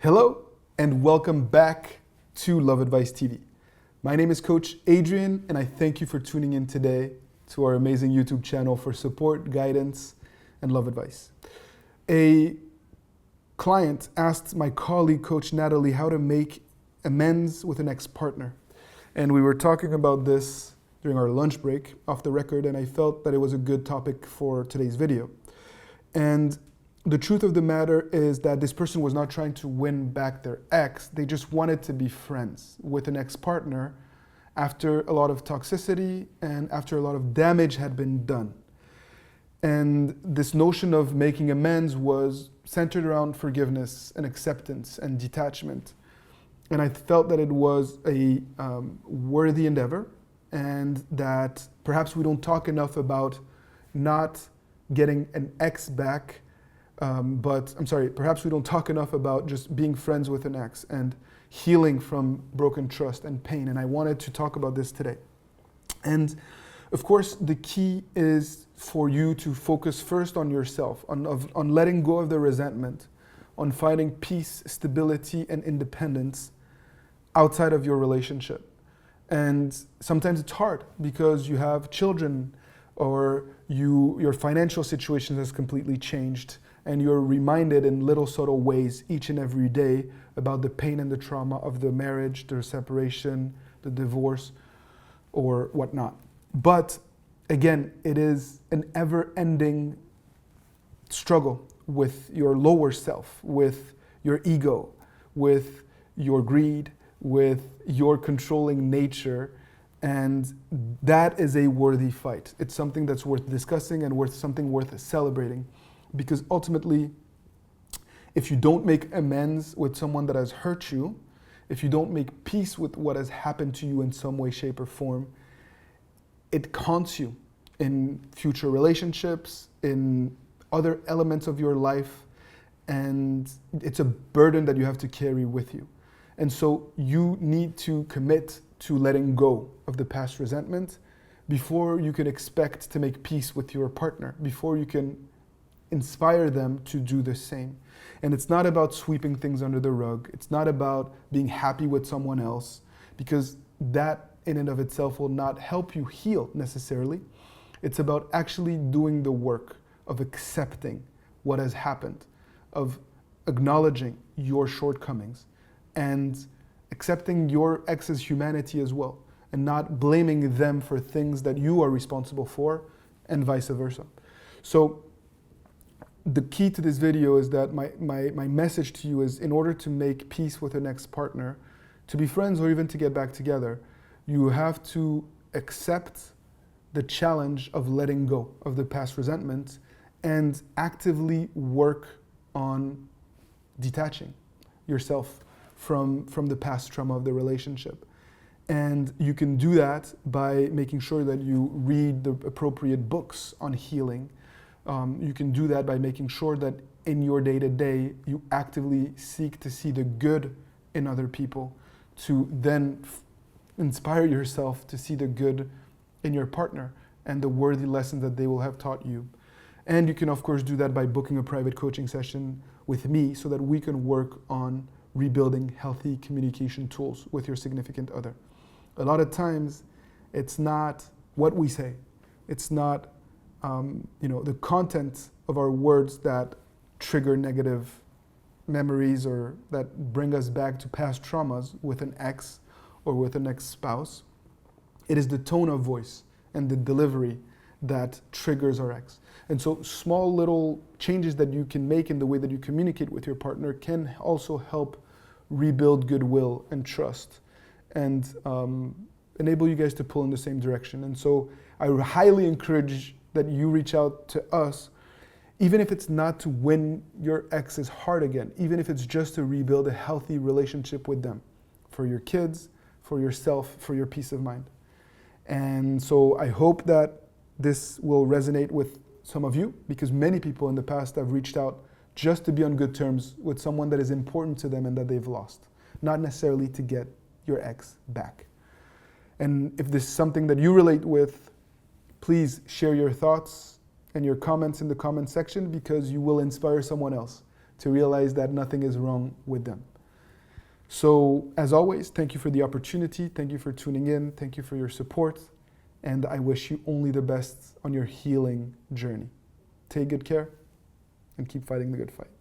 Hello and welcome back to Love Advice TV. My name is Coach Adrian and I thank you for tuning in today to our amazing YouTube channel for support, guidance, and love advice. A client asked my colleague, Coach Natalie, how to make amends with an ex-partner. And we were talking about this during our lunch break off the record, and I felt that it was a good topic for today's video. And the truth of the matter is that this person was not trying to win back their ex. They just wanted to be friends with an ex-partner after a lot of toxicity and after a lot of damage had been done. And this notion of making amends was centered around forgiveness and acceptance and detachment. And I felt that it was a worthy endeavor, and that perhaps we don't talk enough about not getting an ex back. Perhaps we don't talk enough about just being friends with an ex and healing from broken trust and pain. And I wanted to talk about this today. And of course, the key is for you to focus first on yourself, on letting go of the resentment, on finding peace, stability, and independence outside of your relationship. And sometimes it's hard because you have children or your financial situation has completely changed, and you're reminded in little subtle ways each and every day about the pain and the trauma of the marriage, the separation, the divorce, or whatnot. But again, it is an ever-ending struggle with your lower self, with your ego, with your greed, with your controlling nature. And that is a worthy fight. It's something that's worth discussing and something worth celebrating. Because ultimately, if you don't make amends with someone that has hurt you, if you don't make peace with what has happened to you in some way, shape, or form, it haunts you in future relationships, in other elements of your life, and it's a burden that you have to carry with you. And so you need to commit to letting go of the past resentment before you can expect to make peace with your partner, before you can inspire them to do the same. And it's not about sweeping things under the rug. It's not about being happy with someone else, because that in and of itself will not help you heal necessarily. It's about actually doing the work of accepting what has happened, of acknowledging your shortcomings and accepting your ex's humanity as well, and not blaming them for things that you are responsible for, and vice versa. So the key to this video is that my message to you is, in order to make peace with an ex-partner, to be friends or even to get back together, you have to accept the challenge of letting go of the past resentment and actively work on detaching yourself from the past trauma of the relationship. And you can do that by making sure that you read the appropriate books on healing. You can do that by making sure that in your day-to-day, you actively seek to see the good in other people, to then inspire yourself to see the good in your partner and the worthy lessons that they will have taught you. And you can, of course, do that by booking a private coaching session with me so that we can work on rebuilding healthy communication tools with your significant other. A lot of times, it's not what we say. It's not the content of our words that trigger negative memories or that bring us back to past traumas with an ex or with an ex-spouse. It is the tone of voice and the delivery that triggers our ex. And so small little changes that you can make in the way that you communicate with your partner can also help rebuild goodwill and trust and enable you guys to pull in the same direction. And so I highly encourage that you reach out to us, even if it's not to win your ex's heart again, even if it's just to rebuild a healthy relationship with them, for your kids, for yourself, for your peace of mind. And so I hope that this will resonate with some of you, because many people in the past have reached out just to be on good terms with someone that is important to them and that they've lost, not necessarily to get your ex back. And if this is something that you relate with, please share your thoughts and your comments in the comment section, because you will inspire someone else to realize that nothing is wrong with them. So, as always, thank you for the opportunity. Thank you for tuning in. Thank you for your support. And I wish you only the best on your healing journey. Take good care and keep fighting the good fight.